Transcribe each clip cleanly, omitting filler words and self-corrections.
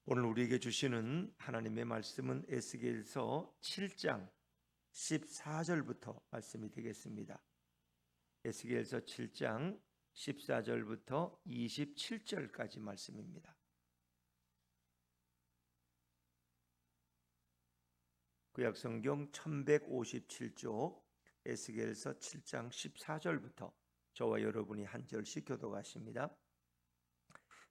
오늘 우리에게 주시는 하나님의 말씀은 에스겔서 7장 14절부터 말씀이 되겠습니다. 에스겔서 7장 14절부터 27절까지 말씀입니다. 구약성경 1157쪽 에스겔서 7장 14절부터 저와 여러분이 한 절씩 교독하십니다.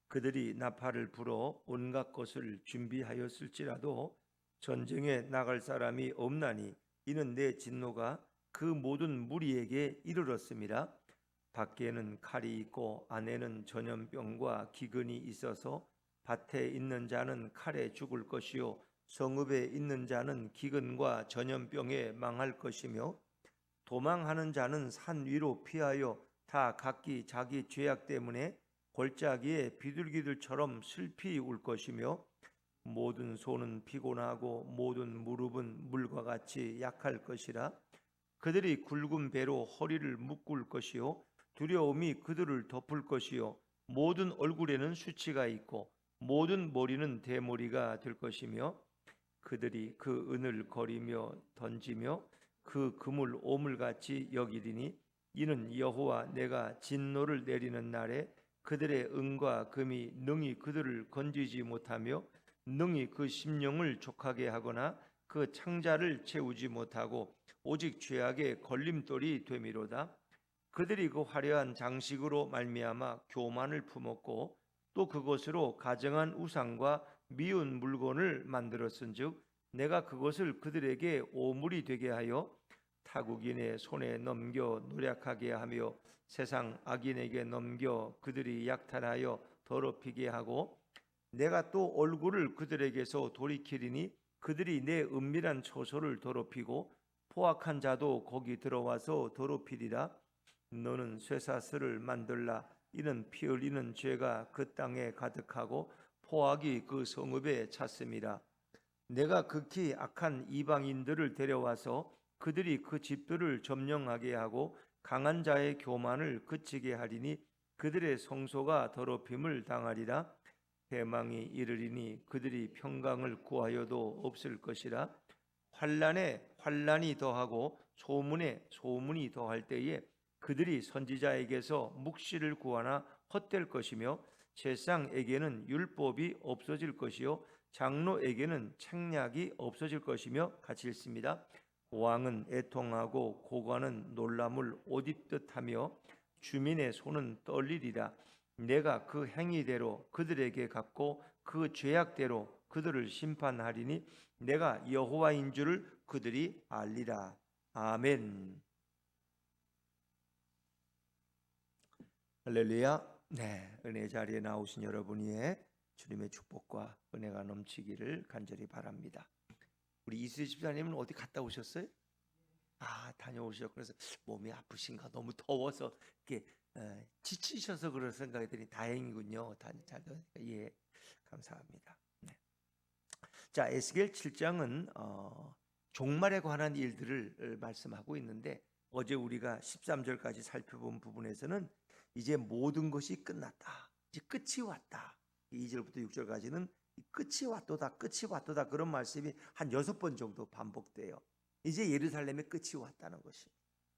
그들이 나팔을 불어 온갖 것을 준비하였을지라도 전쟁에 나갈 사람이 없나니 이는 내 진노가 그 모든 무리에게 이르렀습니다. 밖에는 칼이 있고 안에는 전염병과 기근이 있어서 밭에 있는 자는 칼에 죽을 것이요 성읍에 있는 자는 기근과 전염병에 망할 것이며 도망하는 자는 산 위로 피하여 다 각기 자기 죄악 때문에 골짜기에 비둘기들처럼 슬피 울 것이며 모든 손은 피곤하고 모든 무릎은 물과 같이 약할 것이라. 그들이 굵은 배로 허리를 묶을 것이요 두려움이 그들을 덮을 것이요 모든 얼굴에는 수치가 있고 모든 머리는 대머리가 될 것이며 그들이 그 은을 거리며 던지며 그 금을 오물같이 여기리니 이는 여호와 내가 진노를 내리는 날에 그들의 은과 금이 능히 그들을 건지지 못하며 능히 그 심령을 족하게 하거나 그 창자를 채우지 못하고 오직 죄악의 걸림돌이 되미로다. 그들이 그 화려한 장식으로 말미암아 교만을 품었고 또 그것으로 가정한 우상과 미운 물건을 만들었은즉 내가 그것을 그들에게 오물이 되게 하여 타국인의 손에 넘겨 노략하게 하며 세상 악인에게 넘겨 그들이 약탈하여 더럽히게 하고 내가 또 얼굴을 그들에게서 돌이키리니 그들이 내 은밀한 처소를 더럽히고 포악한 자도 거기 들어와서 더럽히리라. 너는 쇠사슬을 만들라. 이는 피 흘리는 죄가 그 땅에 가득하고 포악이 그 성읍에 찼음이라. 내가 극히 악한 이방인들을 데려와서 그들이 그 집들을 점령하게 하고 강한 자의 교만을 그치게 하리니 그들의 성소가 더럽힘을 당하리라. 대망이 이르리니 그들이 평강을 구하여도 없을 것이라. 환난에 환난이 더하고 소문에 소문이 더할 때에 그들이 선지자에게서 묵시를 구하나 헛될 것이며 제사장에게는 율법이 없어질 것이요 장로에게는 책략이 없어질 것이며 같이 읽습니다. 왕은 애통하고 고관은 놀람을 옷 입듯 하며 주민의 손은 떨리리라. 내가 그 행위대로 그들에게 갚고 그 죄악대로 그들을 심판하리니 내가 여호와인 줄을 그들이 알리라. 아멘. 할렐루야. 네, 은혜 자리에 나오신 여러분 위에 주님의 축복과 은혜가 넘치기를 간절히 바랍니다. 우리 이수희 집사님은 어디 갔다 오셨어요? 다녀오셨고 그래서 몸이 아프신가 너무 더워서 이렇게 지치셔서 그런 생각이 드니 다행이군요. 잘 예, 감사합니다. 네. 자, 에스겔 7장은 종말에 관한 일들을 말씀하고 있는데 어제 우리가 13절까지 살펴본 부분에서는 이제 모든 것이 끝났다. 이제 끝이 왔다. 2절부터 6절까지는 끝이 왔도다, 끝이 왔도다 그런 말씀이 한 6번 정도 반복돼요. 이제 예루살렘의 끝이 왔다는 것이.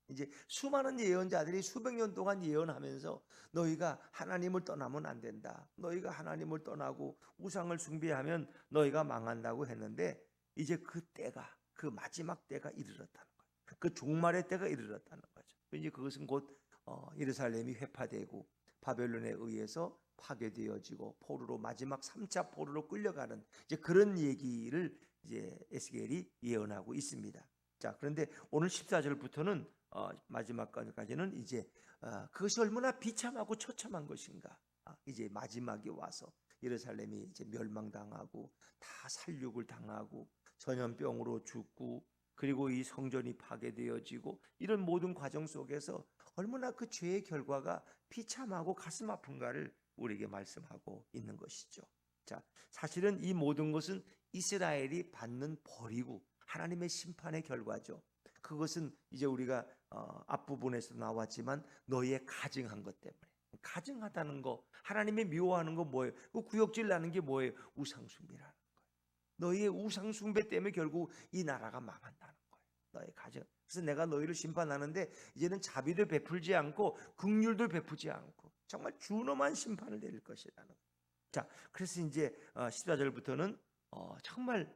이제 수많은 예언자들이 수백 년 동안 예언하면서 너희가 하나님을 떠나면 안 된다. 너희가 하나님을 떠나고 우상을 숭배하면 너희가 망한다고 했는데 이제 그 때가, 그 마지막 때가 이르렀다는 거예요. 그 종말의 때가 이르렀다는 거죠. 이제 그것은 곧 예루살렘이 회파되고 바벨론에 의해서 파괴되어지고 포로로 마지막 3차 포로로 끌려가는 이제 그런 얘기를 이제 에스겔이 예언하고 있습니다. 자, 그런데 오늘 14절부터는 마지막까지는 이제 그것이 얼마나 비참하고 처참한 것인가. 이제 마지막에 와서 예루살렘이 이제 멸망당하고 다 살육을 당하고 전염병으로 죽고 그리고 이 성전이 파괴되어지고 이런 모든 과정 속에서 얼마나 그 죄의 결과가 비참하고 가슴 아픈가를 우리에게 말씀하고 있는 것이죠. 자, 사실은 이 모든 것은 이스라엘이 받는 벌이고 하나님의 심판의 결과죠. 그것은 이제 우리가 앞부분에서 나왔지만 너희의 가증한 것 때문에 가증하다는 거, 하나님이 미워하는 거 뭐예요? 그 구역질 나는 게 뭐예요? 우상숭배라는 거예요. 너희의 우상숭배 때문에 결국 이 나라가 망한다는 거예요. 너희 가정. 그래서 내가 너희를 심판하는데 이제는 자비도 베풀지 않고 긍휼도 베푸지 않고 정말 준엄한 심판을 내릴 것이라는 거예요. 자, 그래서 이제 14절부터는 정말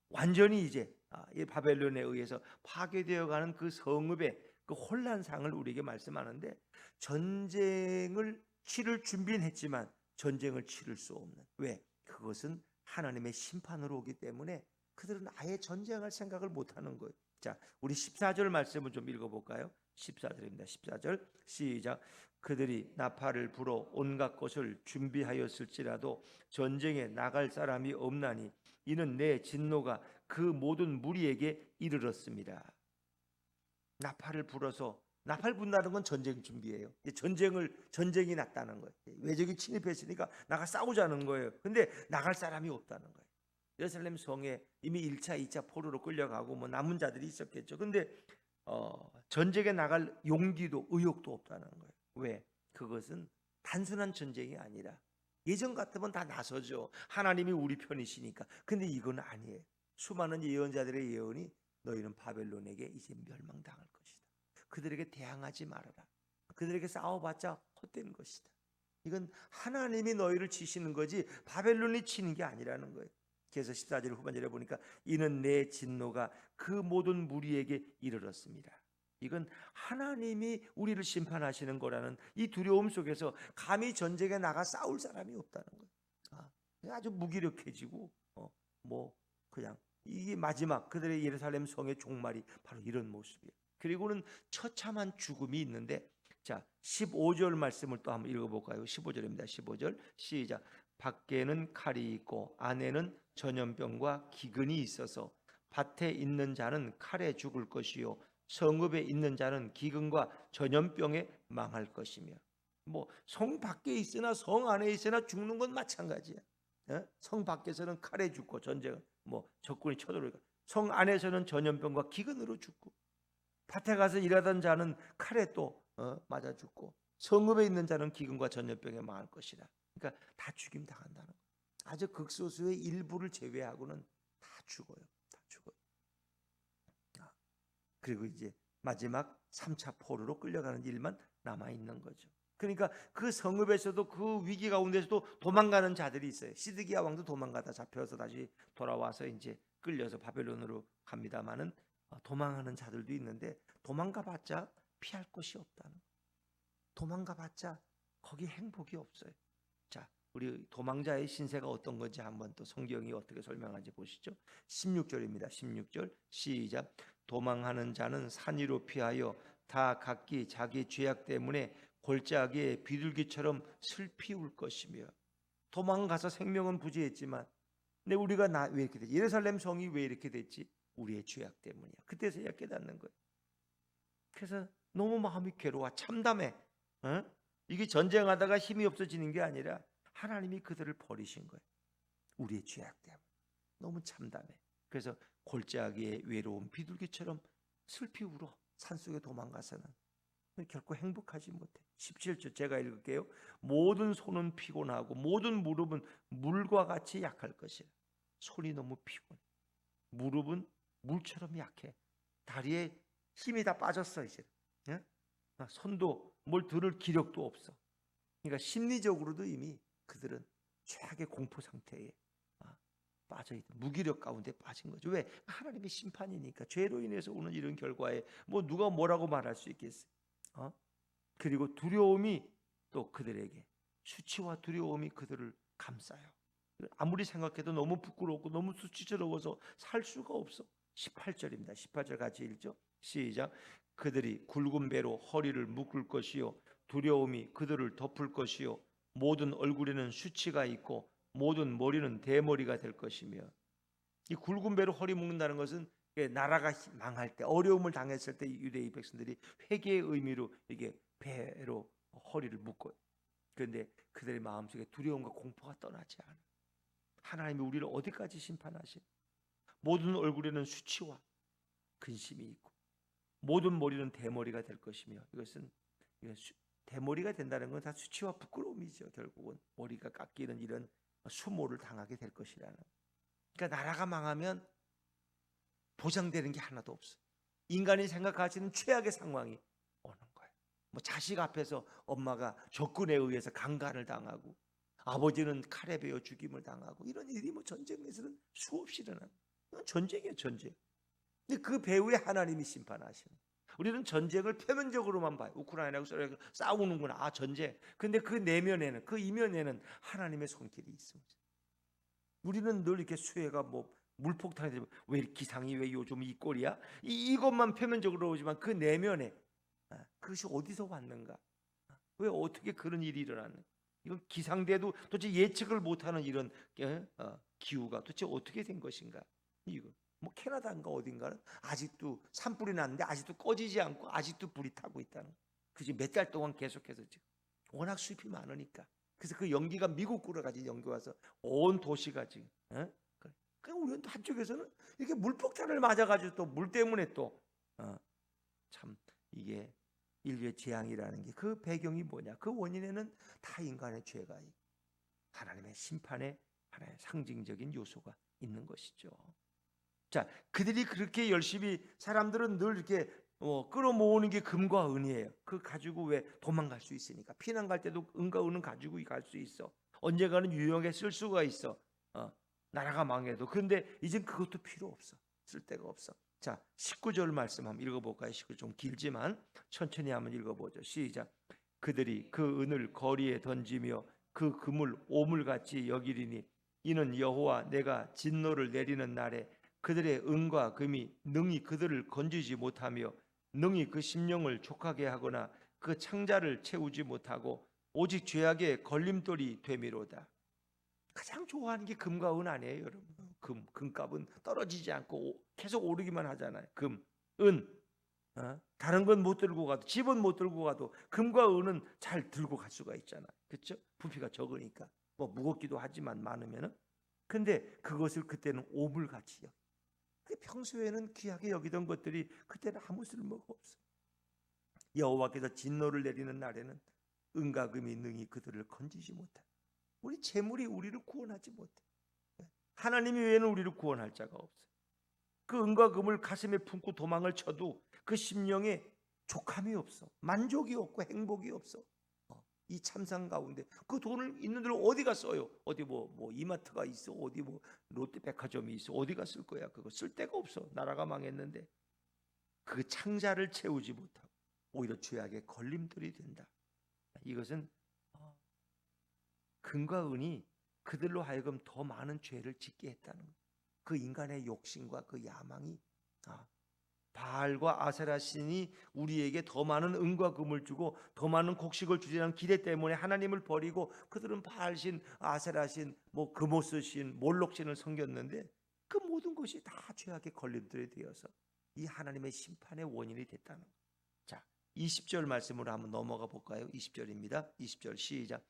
완전히 이제 이 바벨론에 의해서 파괴되어가는 그 성읍의 그 혼란상을 우리에게 말씀하는데, 전쟁을 치를 준비는 했지만 전쟁을 치를 수 없는, 왜? 그것은 하나님의 심판으로 오기 때문에 그들은 아예 전쟁할 생각을 못하는 거예요. 자, 우리 14절 말씀을 좀 읽어볼까요? 14절입니다. 14절 시작. 그들이 나팔을 불어 온갖 것을 준비하였을지라도 전쟁에 나갈 사람이 없나니 이는 내 진노가 그 모든 무리에게 이르렀습니다. 나팔을 불어서, 나팔 분다는 건 전쟁 준비예요. 전쟁이 났다는 거예요. 외적이 침입했으니까 나가 싸우자는 거예요. 근데 나갈 사람이 없다는 거예요. 예루살렘 성에 이미 1차, 2차 포로로 끌려가고 뭐 남은 자들이 있었겠죠. 근데 전쟁에 나갈 용기도 의욕도 없다는 거예요. 왜? 그것은 단순한 전쟁이 아니라, 예전 같으면 다 나서죠. 하나님이 우리 편이시니까. 근데 이건 아니에요. 수많은 예언자들의 예언이 너희는 바벨론에게 이제 멸망당할 것이다. 그들에게 대항하지 말아라. 그들에게 싸워봤자 헛된 것이다. 이건 하나님이 너희를 치시는 거지 바벨론이 치는 게 아니라는 거예요. 그래서 14절 후반절에 보니까 이는 내 진노가 그 모든 무리에게 이르렀습니다. 이건 하나님이 우리를 심판하시는 거라는 이 두려움 속에서 감히 전쟁에 나가 싸울 사람이 없다는 거예요. 아주 무기력해지고 뭐 그냥 이게 마지막 그들의 예루살렘 성의 종말이 바로 이런 모습이에요. 그리고는 처참한 죽음이 있는데, 자 15절 말씀을 또 한번 읽어볼까요? 15절입니다. 15절 시작. 밖에는 칼이 있고 안에는 전염병과 기근이 있어서 밭에 있는 자는 칼에 죽을 것이요 성읍에 있는 자는 기근과 전염병에 망할 것이며, 뭐 성 밖에 있으나 성 안에 있으나 죽는 건 마찬가지야. 성 밖에서는 칼에 죽고 전쟁 뭐 적군이 쳐들어오니까, 성 안에서는 전염병과 기근으로 죽고, 밭에 가서 일하던 자는 칼에 또 맞아 죽고, 성읍에 있는 자는 기근과 전염병에 망할 것이라. 그러니까 다 죽임 당한다는 거예요. 아주 극소수의 일부를 제외하고는 다 죽어요. 다 죽어요. 그리고 이제 마지막 3차 포로로 끌려가는 일만 남아 있는 거죠. 그러니까 그 성읍에서도 그 위기 가운데서도 도망가는 자들이 있어요. 시드기야 왕도 도망가다 잡혀서 다시 돌아와서 이제 끌려서 바벨론으로 갑니다마는 도망하는 자들도 있는데, 도망가봤자 피할 곳이 없다는 거예요. 도망가봤자 거기 행복이 없어요. 자, 우리 도망자의 신세가 어떤 건지 한번 또 성경이 어떻게 설명하는지 보시죠. 16절입니다. 16절 시작. 도망하는 자는 산 위로 피하여 다 각기 자기 죄악 때문에 골짜기에 비둘기처럼 슬피 울 것이며. 도망가서 생명은 부지했지만, 근데 우리가 왜 이렇게 됐지? 예루살렘 성이 왜 이렇게 됐지? 우리의 죄악 때문이야. 그때서야 깨닫는 거예요. 그래서 너무 마음이 괴로워, 참담해. 이게 전쟁하다가 힘이 없어지는 게 아니라 하나님이 그들을 버리신 거예요. 우리의 죄악 때문에 너무 참담해. 그래서 골짜기의 외로운 비둘기처럼 슬피 울어. 산속에 도망가서는 결코 행복하지 못해. 17절 제가 읽을게요. 모든 손은 피곤하고 모든 무릎은 물과 같이 약할 것이라. 손이 너무 피곤해. 무릎은 물처럼 약해. 다리에 힘이 다 빠졌어 이제. 손도 뭘 들을 기력도 없어. 그러니까 심리적으로도 이미 그들은 최악의 공포 상태에 빠져있다. 무기력 가운데 빠진 거죠. 왜? 하나님의 심판이니까. 죄로 인해서 오는 이런 결과에 뭐 누가 뭐라고 말할 수 있겠어요. 그리고 두려움이 또 그들에게, 수치와 두려움이 그들을 감싸요. 아무리 생각해도 너무 부끄럽고 너무 수치스러워서 살 수가 없어. 18절입니다. 18절 같이 읽죠. 시작. 그들이 굵은 배로 허리를 묶을 것이요 두려움이 그들을 덮을 것이요 모든 얼굴에는 수치가 있고 모든 머리는 대머리가 될 것이며. 이 굵은 배로 허리 묶는다는 것은 나라가 망할 때, 어려움을 당했을 때 유대의 백성들이 회개의 의미로 이게 배로 허리를 묶어요. 그런데 그들의 마음속에 두려움과 공포가 떠나지 않아. 하나님이 우리를 어디까지 심판하실? 모든 얼굴에는 수치와 근심이 있고 모든 머리는 대머리가 될 것이며, 이것은 대머리가 된다는 건 다 수치와 부끄러움이죠. 결국은 머리가 깎이는 이런 수모를 당하게 될 것이라는. 그러니까 나라가 망하면 보장되는 게 하나도 없어. 인간이 생각하시는 최악의 상황이 오는 거예요. 뭐 자식 앞에서 엄마가 적군에 의해서 강간을 당하고 아버지는 칼에 베어 죽임을 당하고 이런 일이 뭐 전쟁에서는 수없이 일어나는. 이건 전쟁이에요, 전쟁. 근데 그 배후에 하나님이 심판하시는. 우리는 전쟁을 표면적으로만 봐요. 우크라이나하고 싸우는구나. 아, 전쟁. 근데 그 내면에는, 그 이면에는 하나님의 손길이 있습니다. 우리는 늘 이렇게 수해가 뭐 물폭탄이 되면 왜 기상이 왜 요즘 이 꼴이야? 이것만 표면적으로 오지만 그 내면에 그것이 어디서 왔는가? 왜 어떻게 그런 일이 일어났는가? 이건 기상돼도 도대체 예측을 못하는 이런 기후가 도대체 어떻게 된 것인가? 이거 뭐 캐나다인가 어딘가는 아직도 산불이 났는데 아직도 꺼지지 않고 아직도 불이 타고 있다는. 그지 몇 달 동안 계속해서 지금 워낙 숲이 많으니까. 그래서 그 연기가 미국으로 가지 연기 와서 온 도시가 지금. 그러니까 우리는 또 한쪽에서는 이렇게 물폭탄을 맞아가지고 또 물 때문에 또 참 이게 인류의 재앙이라는 게 그 배경이 뭐냐? 그 원인에는 다 인간의 죄가 하나님의 심판의 하나의 상징적인 요소가 있는 것이죠. 자, 그들이 그렇게 열심히 사람들은 늘 이렇게 끌어모으는 게 금과 은이에요. 그 가지고 왜 도망갈 수 있으니까 피난 갈 때도 은과 은은 가지고 갈 수 있어. 언젠가는 유용하게 쓸 수가 있어. 나라가 망해도. 근데 이젠 그것도 필요 없어. 쓸 데가 없어. 자, 19절 말씀 한번 읽어볼까요? 19절 좀 길지만 천천히 한번 읽어보죠. 시작. 그들이 그 은을 거리에 던지며 그 금을 오물같이 여기리니 이는 여호와 내가 진노를 내리는 날에 그들의 은과 금이 능히 그들을 건지지 못하며 능히 그 심령을 족하게 하거나 그 창자를 채우지 못하고 오직 죄악의 걸림돌이 되미로다. 가장 좋아하는 게 금과 은 아니에요, 여러분. 금값은 떨어지지 않고 계속 오르기만 하잖아요. 금, 은. 다른 건 못 들고 가도 집은 못 들고 가도 금과 은은 잘 들고 갈 수가 있잖아요. 그렇죠? 부피가 적으니까. 뭐 무겁기도 하지만 많으면은. 근데 그것을 그때는 오물같이요. 평소에는 귀하게 여기던 것들이 그때는 아무 쓸모가 없어. 여호와께서 진노를 내리는 날에는 은과 금이 능히 그들을 건지지 못해. 우리 재물이 우리를 구원하지 못해. 하나님이 외에는 우리를 구원할 자가 없어. 그 은과 금을 가슴에 품고 도망을 쳐도 그 심령에 족함이 없어. 만족이 없고 행복이 없어. 이 참상 가운데 그 돈을 있는 대로 어디가 써요? 어디 뭐 이마트가 있어? 어디 뭐 롯데백화점이 있어? 어디가 쓸 거야? 그거 쓸 데가 없어. 나라가 망했는데 그 창자를 채우지 못하고 오히려 죄악의 걸림돌이 된다. 이것은 금과 은이 그들로 하여금 더 많은 죄를 짓게 했다는 거예요. 그 인간의 욕심과 그 야망이 바알과 아세라 신이 우리에게 더 많은 은과 금을 주고 더 많은 곡식을 주리라는 기대 때문에 하나님을 버리고 그들은 바알신, 아세라신, 뭐 금오스신, 몰록신을 섬겼는데 그 모든 것이 다 죄악의 걸림돌이 되어서 이 하나님의 심판의 원인이 됐다는 거예요. 자, 20절 말씀으로 한번 넘어가 볼까요? 20절입니다. 20절 시작.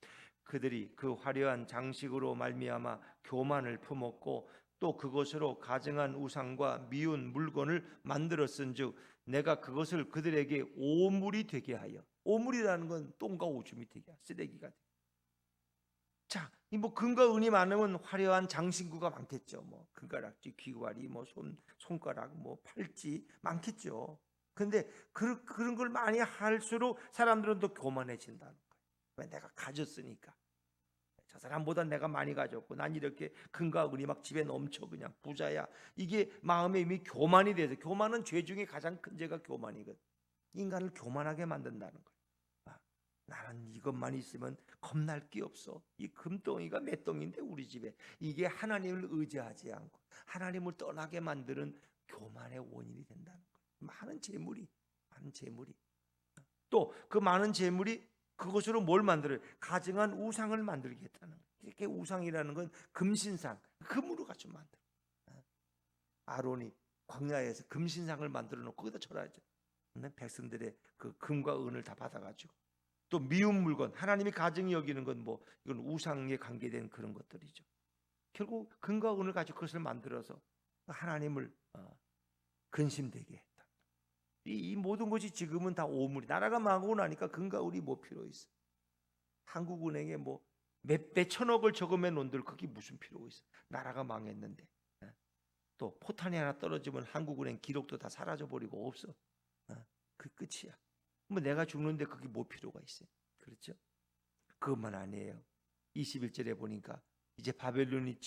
그들이 그 화려한 장식으로 말미암아 교만을 품었고 또 그것으로 가증한 우상과 미운 물건을 만들었은즉 내가 그것을 그들에게 오물이 되게 하여. 오물이라는 건 똥과 오줌이 되게 하여, 쓰레기가 되게. 자, 이 뭐 금과 은이 많으면 화려한 장신구가 많겠죠. 뭐 금가락지, 귀걸이, 뭐 손가락, 뭐 팔찌 많겠죠. 근데 그런 걸 많이 할수록 사람들은 더 교만해진다는 거예요. 왜? 내가 가졌으니까. 저 사람보다 내가 많이 가졌고 난 이렇게 금과 은이 막 집에 넘쳐 그냥 부자야. 이게 마음에 이미 교만이 돼서, 교만은 죄 중에 가장 큰 죄가 교만이거든. 인간을 교만하게 만든다는 거예요. 나는 이것만 있으면 겁날 게 없어. 이 금덩이가 몇 동인데 우리 집에. 이게 하나님을 의지하지 않고 하나님을 떠나게 만드는 교만의 원인이 된다는 거예요. 많은 재물이 또 그 많은 재물이 그것으로 뭘 만들어요? 가증한 우상을 만들겠다는 거예요. 이렇게 우상이라는 건 금신상, 금으로 가지고 만들어. 아론이 광야에서 금신상을 만들어 놓고 거기다 절하죠. 백성들의 그 금과 은을 다 받아가지고. 또 미운 물건, 하나님이 가증히 여기는 건 뭐 이건 우상에 관계된 그런 것들이죠. 결국 금과 은을 가지고 그것을 만들어서 하나님을 근심되게 했다. 이 모든 것이 지금은 다 오물이. 나라가 망하고 나니까 금과 을이 뭐 필요 있어? 한국은행에 뭐 몇천억을 저금해 놓은들 그게 무슨 필요가 있어? 나라가 망했는데. 또 포탄이 하나 떨어지면 한국은행 기록도 다 사라져 버리고 없어. 그 끝이야. 뭐 내가 죽는데 그게 뭐 필요가 있어요? 그렇죠? 그것만 아니에요. 21절에 보니까 이제 바벨론이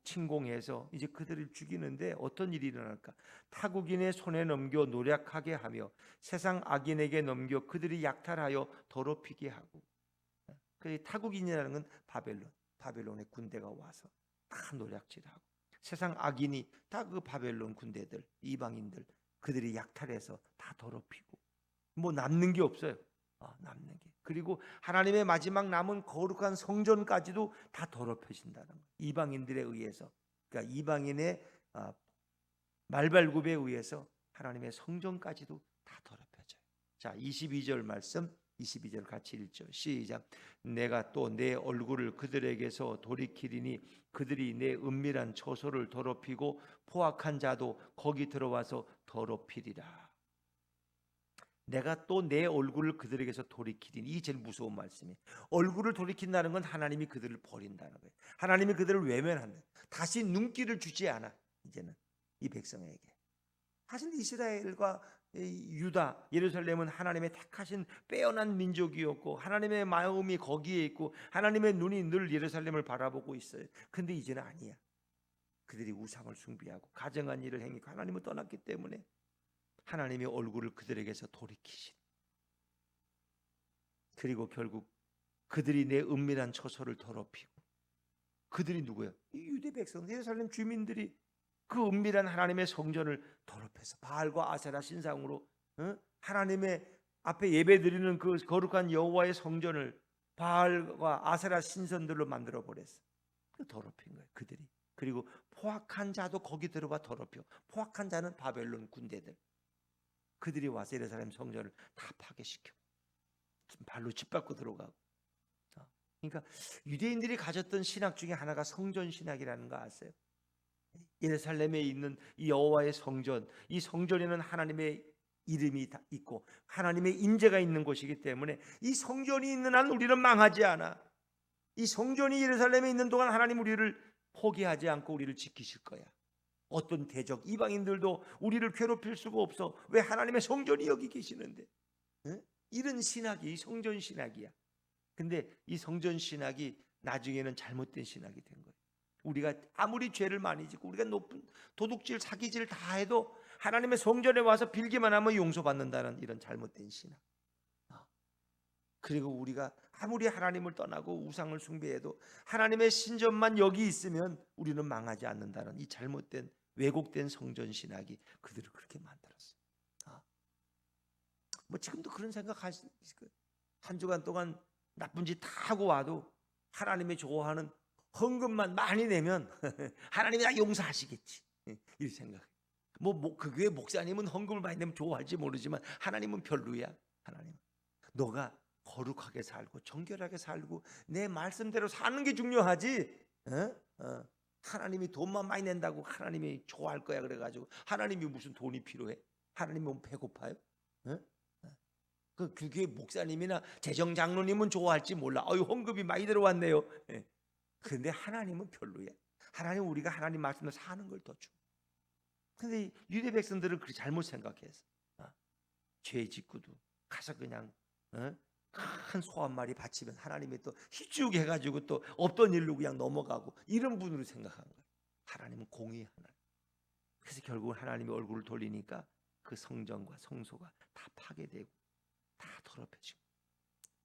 침공해서 이제 그들을 죽이는데 어떤 일이 일어날까? 타국인의 손에 넘겨 노략하게 하며 세상 악인에게 넘겨 그들이 약탈하여 더럽히게 하고. 그 타국인이라는 건 바벨론의 군대가 와서 다 노략질하고 세상 악인이 다 그 바벨론 군대들, 이방인들 그들이 약탈해서 다 더럽히고 뭐 남는 게 없어요. 남는 게. 그리고 하나님의 마지막 남은 거룩한 성전까지도 다 더럽혀진다는 거예요. 이방인들에 의해서. 그러니까 이방인의 말발굽에 의해서 하나님의 성전까지도 다 더럽혀져요. 자, 22절 말씀 22절 같이 읽죠. 시작. 내가 또 내 얼굴을 그들에게서 돌이키리니 그들이 내 은밀한 처소를 더럽히고 포악한 자도 거기 들어와서 더럽히리라. 내가 또 내 얼굴을 그들에게서 돌이키리니, 이게 제일 무서운 말씀이에요. 얼굴을 돌이킨다는 건 하나님이 그들을 버린다는 거예요. 하나님이 그들을 외면한다. 다시 눈길을 주지 않아. 이제는 이 백성에게. 사실 이스라엘과 유다, 예루살렘은 하나님의 택하신 빼어난 민족이었고 하나님의 마음이 거기에 있고 하나님의 눈이 늘 예루살렘을 바라보고 있어요. 근데 이제는 아니야. 그들이 우상을 숭배하고 가증한 일을 행하고 하나님을 떠났기 때문에 하나님의 얼굴을 그들에게서 돌이키신. 그리고 결국 그들이 내 은밀한 처소를 더럽히고. 그들이 누구예요? 이 유대 백성, 예루살렘 주민들이 그 은밀한 하나님의 성전을 더럽혀서 바알과 아세라 신상으로 하나님의 앞에 예배드리는 그 거룩한 여호와의 성전을 바알과 아세라 신선들로 만들어 버렸어. 그 더럽힌 거예요, 그들이. 그리고 포악한 자도 거기 들어가 더럽혀. 포악한 자는 바벨론 군대들. 그들이 와서 예루살렘 성전을 다 파괴시켜. 발로 짓밟고 들어가고. 그러니까 유대인들이 가졌던 신학 중에 하나가 성전 신학이라는 거 아세요? 예루살렘에 있는 이 여호와의 성전, 이 성전에는 하나님의 이름이 다 있고 하나님의 임재가 있는 곳이기 때문에 이 성전이 있는 한 우리는 망하지 않아. 이 성전이 예루살렘에 있는 동안 하나님 우리를 포기하지 않고 우리를 지키실 거야. 어떤 대적 이방인들도 우리를 괴롭힐 수가 없어. 왜? 하나님의 성전이 여기 계시는데. 이런 신학이 성전 신학이야. 근데 이 성전 신학이 나중에는 잘못된 신학이 된 거예요. 우리가 아무리 죄를 많이 짓고 우리가 높은 도둑질 사기질 다 해도 하나님의 성전에 와서 빌기만 하면 용서받는다는 이런 잘못된 신학. 그리고 우리가 아무리 하나님을 떠나고 우상을 숭배해도 하나님의 신전만 여기 있으면 우리는 망하지 않는다는 이 잘못된 왜곡된 성전 신학이 그들을 그렇게 만들었어. 뭐 지금도 그런 생각하시. 한 주간 동안 나쁜 짓 다 하고 와도 하나님이 좋아하는 헌금만 많이 내면 하나님이 다 용서하시겠지. 이 생각. 그 교회 목사님은 헌금을 많이 내면 좋아할지 모르지만 하나님은 별로야. 하나님. 너가 거룩하게 살고 정결하게 살고 내 말씀대로 사는 게 중요하지. 하나님이 돈만 많이 낸다고 하나님이 좋아할 거야 그래가지고 하나님이 무슨 돈이 필요해? 하나님은 배고파요? 그 교회 목사님이나 재정 장로님은 좋아할지 몰라. 헌금이 많이 들어왔네요. 그런데 하나님은 별로야. 하나님 우리가 하나님 말씀을 사는 걸 더 줘. 근데 유대 백성들은 그렇게 잘못 생각해서 죄 짓고도 가서 그냥 큰 소 한 마리 바치면 하나님이 또 희죽 해가지고 또 없던 일로 그냥 넘어가고 이런 분으로 생각한 거예요. 하나님은 공의 하나님. 그래서 결국은 하나님의 얼굴을 돌리니까 그 성전과 성소가 다 파괴되고 다 더럽혀지고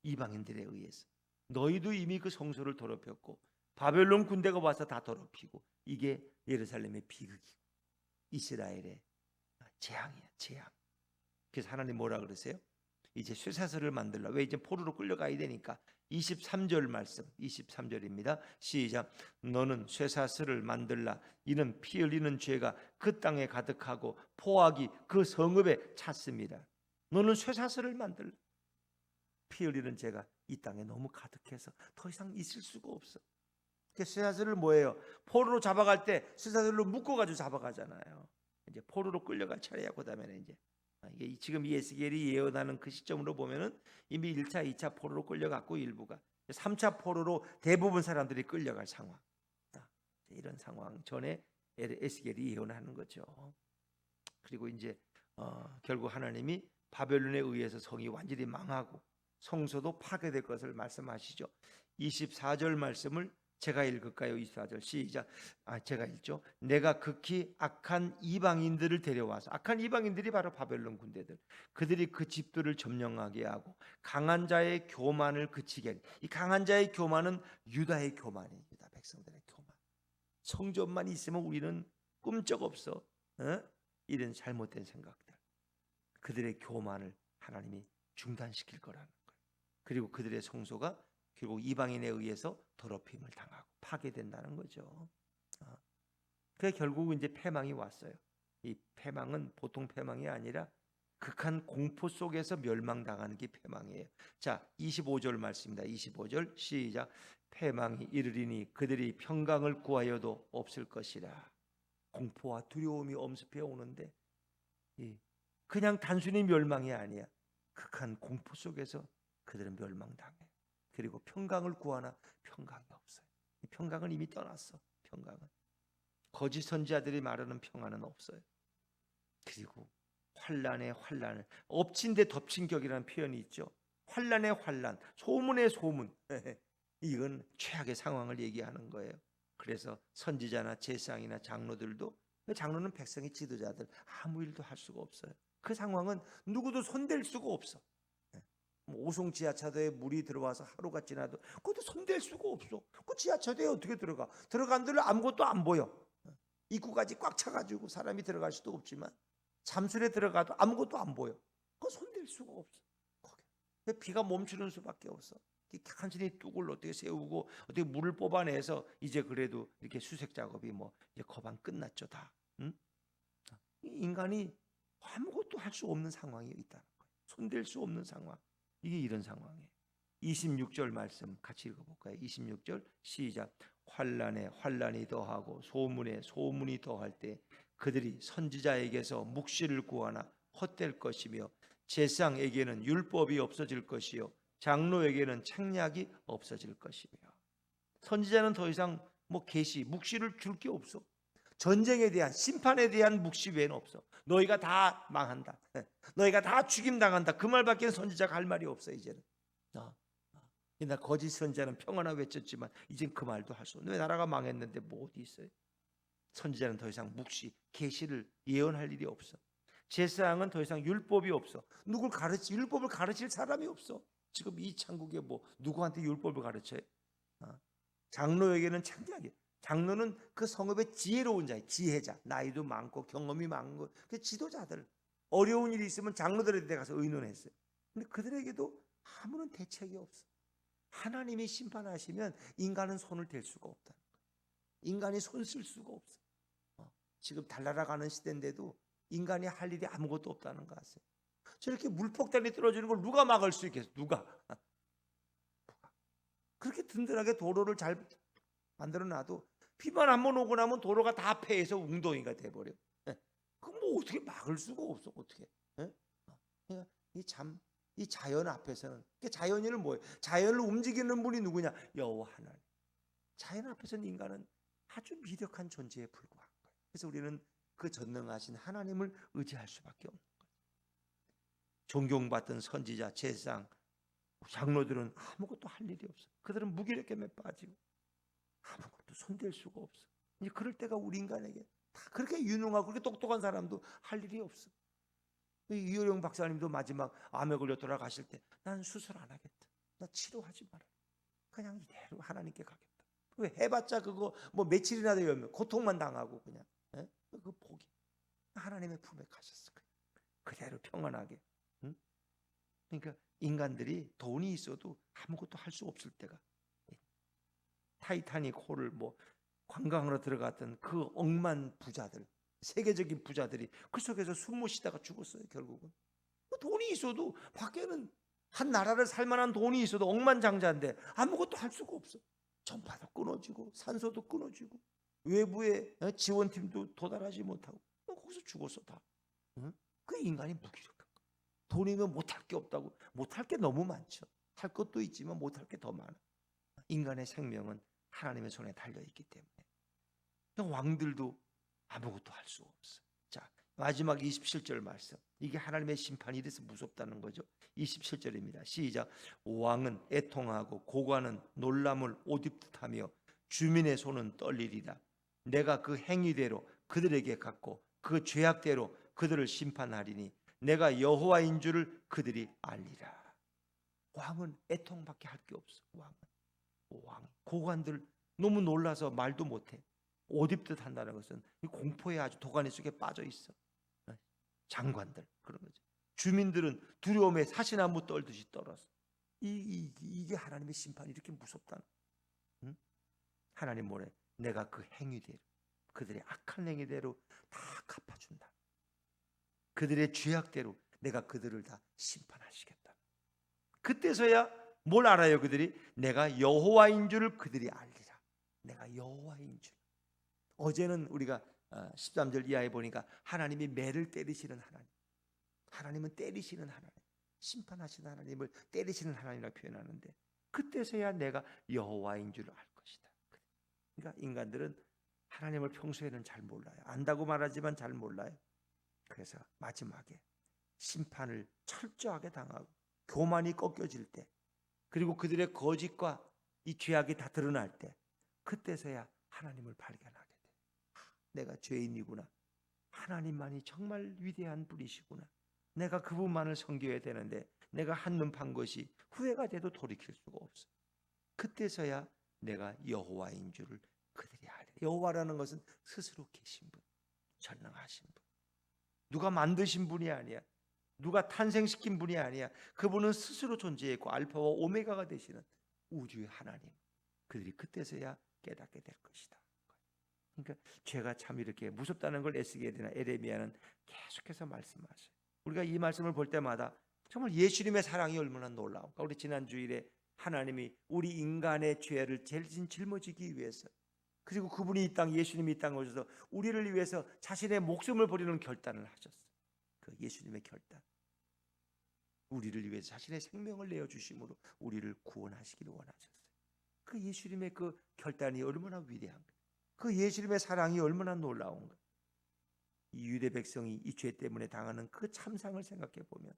이방인들에 의해서. 너희도 이미 그 성소를 더럽혔고 바벨론 군대가 와서 다 더럽히고 이게 예루살렘의 비극이고 이스라엘의 재앙이야, 재앙. 그래서 하나님 뭐라 그러세요? 이제 쇠사슬을 만들라. 왜? 이제 포로로 끌려가야 되니까. 23절 말씀 23절입니다. 시작. 너는 쇠사슬을 만들라. 이는 피 흘리는 죄가 그 땅에 가득하고 포악이 그 성읍에 찼습니다. 너는 쇠사슬을 만들라. 피 흘리는 죄가 이 땅에 너무 가득해서 더 이상 있을 수가 없어. 쇠사슬을 뭐예요? 포로로 잡아갈 때 쇠사슬로 묶어가지고 잡아가잖아요. 이제 포로로 끌려갈 차례야. 그다음에는 이제 지금 이 에스겔이 예언하는 그 시점으로 보면은 이미 1차, 2차 포로로 끌려갔고 일부가 3차 포로로 대부분 사람들이 끌려갈 상황. 이런 상황 전에 에스겔이 예언하는 거죠. 그리고 이제 결국 하나님이 바벨론에 의해서 성이 완전히 망하고 성소도 파괴될 것을 말씀하시죠. 24절 말씀을 제가 읽을까요? 24절 시작. 제가 읽죠. 내가 극히 악한 이방인들을 데려와서, 악한 이방인들이 바로 바벨론 군대들, 그들이 그 집들을 점령하게 하고 강한 자의 교만을 그치게 하리. 이 강한 자의 교만은 유다의 교만이에요. 유다 백성들의 교만. 성전만 있으면 우리는 꿈쩍없어. 이런 잘못된 생각들, 그들의 교만을 하나님이 중단시킬 거라는 거예요. 그리고 그들의 성소가 결국 이방인에 의해서 더럽힘을 당하고 파괴된다는 거죠. 그래서 결국 이제 패망이 왔어요. 이 패망은 보통 패망이 아니라 극한 공포 속에서 멸망당하는 게 패망이에요. 자, 25절 말씀입니다. 25절 시작. 패망이 이르리니 그들이 평강을 구하여도 없을 것이라. 공포와 두려움이 엄습해 오는데 그냥 단순히 멸망이 아니야. 극한 공포 속에서 그들은 멸망당해. 그리고 평강을 구하나 평강이 없어요. 평강은 이미 떠났어. 평강은 거짓 선지자들이 말하는 평안은 없어요. 그리고 환난에 환난을, 엎친 데 덮친 격이라는 표현이 있죠. 환난에 환난, 소문에 소문. 이건 최악의 상황을 얘기하는 거예요. 그래서 선지자나 제사장이나 장로들도, 장로는 백성의 지도자들, 아무 일도 할 수가 없어요. 그 상황은 누구도 손댈 수가 없어. 오송 지하차도에 물이 들어와서 하루가 지나도 그것도 손댈 수가 없어. 그 지하차도에 어떻게 들어가? 들어간 데는 아무것도 안 보여. 입구까지 꽉 차가지고 사람이 들어갈 수도 없지만 잠수에 들어가도 아무것도 안 보여. 그거 손댈 수가 없어. 거기. 비가 멈추는 수밖에 없어. 간신히 뚝을 어떻게 세우고 어떻게 물을 뽑아내서 이제 그래도 이렇게 수색 작업이 뭐 이제 거반 끝났죠 다. 인간이 아무것도 할 수 없는 상황이 있다는 거예요. 손댈 수 없는 상황. 이게 이런 상황이에요. 26절 말씀 같이 읽어볼까요? 26절 시작. 환난에 환난이 더하고 소문에 소문이 더할 때 그들이 선지자에게서 묵시를 구하나 헛될 것이며 제사장에게는 율법이 없어질 것이요 장로에게는 책략이 없어질 것이며. 선지자는 더 이상 뭐 계시 묵시를 줄 게 없어. 전쟁에 대한 심판에 대한 묵시 외에는 없어. 너희가 다 망한다. 너희가 다 죽임 당한다. 그 말밖에 선지자가 할 말이 없어 이제는. 나 거짓 선지자는 평안하 외쳤지만 이젠 그 말도 할 수 없어. 왜 나라가 망했는데 뭐 어디 있어요? 선지자는 더 이상 묵시 계시를 예언할 일이 없어. 제사장은 더 이상 율법이 없어. 누굴 율법을 가르칠 사람이 없어. 지금 이 천국에 뭐 누구한테 율법을 가르쳐요? 장로에게는 창작이야. 장로는 그 성읍의 지혜로운 자예요. 지혜자, 나이도 많고 경험이 많고 그 지도자들. 어려운 일이 있으면 장로들한테 가서 의논했어요. 근데 그들에게도 아무런 대책이 없어. 하나님이 심판하시면 인간은 손을 댈 수가 없다. 인간이 손 쓸 수가 없어. 지금 달나라가는 시대인데도 인간이 할 일이 아무것도 없다는 거 아세요? 저렇게 물폭탄이 떨어지는 걸 누가 막을 수 있겠어? 누가? 그렇게 든든하게 도로를 잘 만들어 놔도 비만 한번 오고 나면 도로가 다 폐해서 웅덩이가 돼버려. 그럼 뭐 어떻게 막을 수가 없어. 어떻게? 그러니까 이 자연 앞에서는, 자연인은 뭐예요? 자연을 움직이는 분이 누구냐? 여호와 하나님. 자연 앞에서는 인간은 아주 미력한 존재에 불과한 거예요. 그래서 우리는 그 전능하신 하나님을 의지할 수밖에 없는 거예요. 존경받던 선지자, 제사장, 장로들은 아무것도 할 일이 없어. 그들은 무기력함에 빠지고 아무것도 손댈 수가 없어. 이제 그럴 때가 우리 인간에게 다 그렇게 유능하고 그렇게 똑똑한 사람도 할 일이 없어. 이효령 박사님도 마지막 암에 걸려 돌아가실 때 난 수술 안 하겠다. 나 치료하지 마라. 그냥 이대로 하나님께 가겠다. 왜 해봤자 그거 뭐 며칠이나 되면 고통만 당하고 그냥 그 포기. 하나님의 품에 가셨어. 그대로 평안하게. 응? 그러니까 인간들이 돈이 있어도 아무것도 할 수 없을 때가, 타이타닉 호를 뭐 관광으로 들어갔던 그 억만 부자들, 세계적인 부자들이 그 속에서 숨 못 쉬다가 죽었어요. 결국은 돈이 있어도, 밖에는 한 나라를 살만한 돈이 있어도 억만장자인데 아무것도 할 수가 없어. 전파도 끊어지고 산소도 끊어지고 외부의 지원팀도 도달하지 못하고 거기서 죽었어 다. 응? 그 인간이 무기력한 거예요. 돈이면 못할 게 없다고. 못할 게 너무 많죠. 할 것도 있지만 못할 게 더 많아. 인간의 생명은 하나님의 손에 달려있기 때문에 왕들도 아무것도 할 수 없어. 자, 마지막 27절 말씀. 이게 하나님의 심판이 이래서 무섭다는 거죠. 27절입니다. 시작. 왕은 애통하고 고관은 놀람을 오뒷듯하며 주민의 손은 떨리리라. 내가 그 행위대로 그들에게 갚고 그 죄악대로 그들을 심판하리니 내가 여호와인 줄을 그들이 알리라. 왕은 애통밖에 할 게 없어. 왕 고관들 너무 놀라서 말도 못해. 오뒷듯 한다는 것은 공포에 아주 도가니 속에 빠져 있어. 장관들 그런 거죠. 주민들은 두려움에 사시나무 떨듯이 떨어서. 이게 하나님의 심판이 이렇게 무섭다는. 응? 하나님 뭐래? 내가 그 행위대로 그들의 악한 행위대로 다 갚아준다. 그들의 죄악대로 내가 그들을 다 심판하시겠다. 그때서야 뭘 알아요? 그들이 내가 여호와인 줄을 그들이 알리라. 내가 여호와인 줄. 어제는 우리가 13절 이하에 보니까 하나님이 매를 때리시는 하나님, 하나님은 때리시는 하나님, 심판하시는 하나님을 때리시는 하나님이라고 표현하는데 그때서야 내가 여호와인 줄 알 것이다. 그러니까 인간들은 하나님을 평소에는 잘 몰라요. 안다고 말하지만 잘 몰라요. 그래서 마지막에 심판을 철저하게 당하고 교만이 꺾여질 때, 그리고 그들의 거짓과 이 죄악이 다 드러날 때, 그때서야 하나님을 발견하게 돼. 내가 죄인이구나. 하나님만이 정말 위대한 분이시구나. 내가 그분만을 섬겨야 되는데 내가 한눈 판 것이 후회가 돼도 돌이킬 수가 없어. 그때서야 내가 여호와인 줄을 그들이 알아. 여호와라는 것은 스스로 계신 분, 전능하신 분, 누가 만드신 분이 아니야. 누가 탄생시킨 분이 아니야. 그분은 스스로 존재했고 알파와 오메가가 되시는 우주의 하나님. 그들이 그때서야 깨닫게 될 것이다. 그러니까 죄가 참 이렇게 무섭다는 걸 에스겔이나 에레미야는 계속해서 말씀하셔요. 우리가 이 말씀을 볼 때마다 정말 예수님의 사랑이 얼마나 놀라울까. 우리 지난 주일에 하나님이 우리 인간의 죄를 짊어지기 위해서, 그리고 그분이 이 땅, 예수님이 이 땅에 오셔서 우리를 위해서 자신의 목숨을 버리는 결단을 하셨어요. 그 예수님의 결단, 우리를 위해서 자신의 생명을 내어주심으로 우리를 구원하시기를 원하셨어요. 그 예수님의 그 결단이 얼마나 위대한가. 그 예수님의 사랑이 얼마나 놀라운가. 이 유대 백성이 이 죄 때문에 당하는 그 참상을 생각해 보면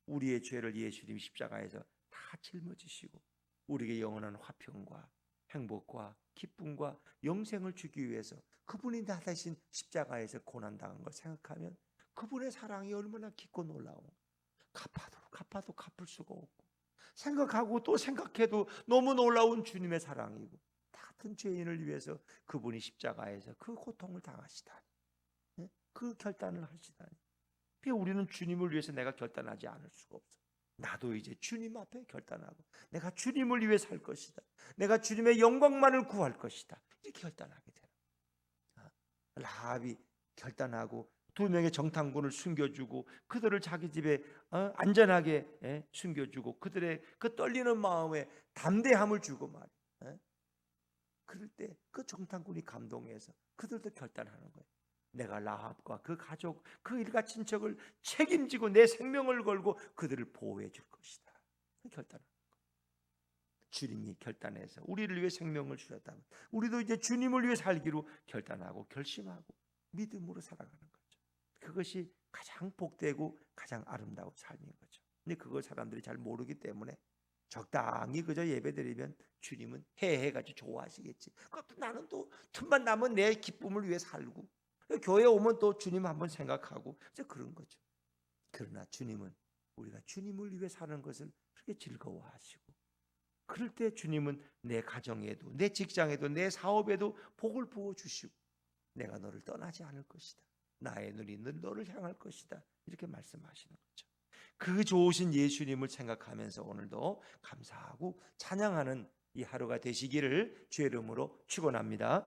우리의 죄를 예수님이 십자가에서 다 짊어지시고 우리에게 영원한 화평과 행복과 기쁨과 영생을 주기 위해서 그분이 다 대신 십자가에서 고난당한 걸 생각하면 그분의 사랑이 얼마나 깊고 놀라운가. 갚아도 갚을 수가 없고, 생각하고 또 생각해도 너무 놀라운 주님의 사랑이고, 같은 죄인을 위해서 그분이 십자가에서 그 고통을 당하시다니, 그 결단을 하시다니. 우리는 주님을 위해서 내가 결단하지 않을 수가 없어. 나도 이제 주님 앞에 결단하고 내가 주님을 위해 살 것이다. 내가 주님의 영광만을 구할 것이다. 이렇게 결단하게 돼요. 라합이 결단하고 2명의 정탐꾼을 숨겨주고 그들을 자기 집에 안전하게 숨겨주고 그들의 그 떨리는 마음에 담대함을 주고 말이에요. 그럴 때 그 정탐꾼이 감동해서 그들도 결단하는 거예요. 내가 라합과 그 가족, 그 일가 친척을 책임지고 내 생명을 걸고 그들을 보호해 줄 것이다. 결단하는 거예요. 주님이 결단해서 우리를 위해 생명을 주셨다면 우리도 이제 주님을 위해 살기로 결단하고 결심하고 믿음으로 살아가는 거죠. 그것이 가장 복되고 가장 아름다운 삶인 거죠. 근데 그걸 사람들이 잘 모르기 때문에 적당히 그저 예배드리면 주님은 해가지고 좋아하시겠지. 그것도 나는 또 틈만 나면 내 기쁨을 위해 살고 교회 오면 또 주님 한번 생각하고 이제 그런 거죠. 그러나 주님은 우리가 주님을 위해 사는 것을 그렇게 즐거워하시고, 그럴 때 주님은 내 가정에도 내 직장에도 내 사업에도 복을 부어주시고 내가 너를 떠나지 않을 것이다. 나의 눈이 늘 너를 향할 것이다. 이렇게 말씀하시는 거죠. 그 좋으신 예수님을 생각하면서 오늘도 감사하고 찬양하는 이 하루가 되시기를 주의 이름으로 축원합니다.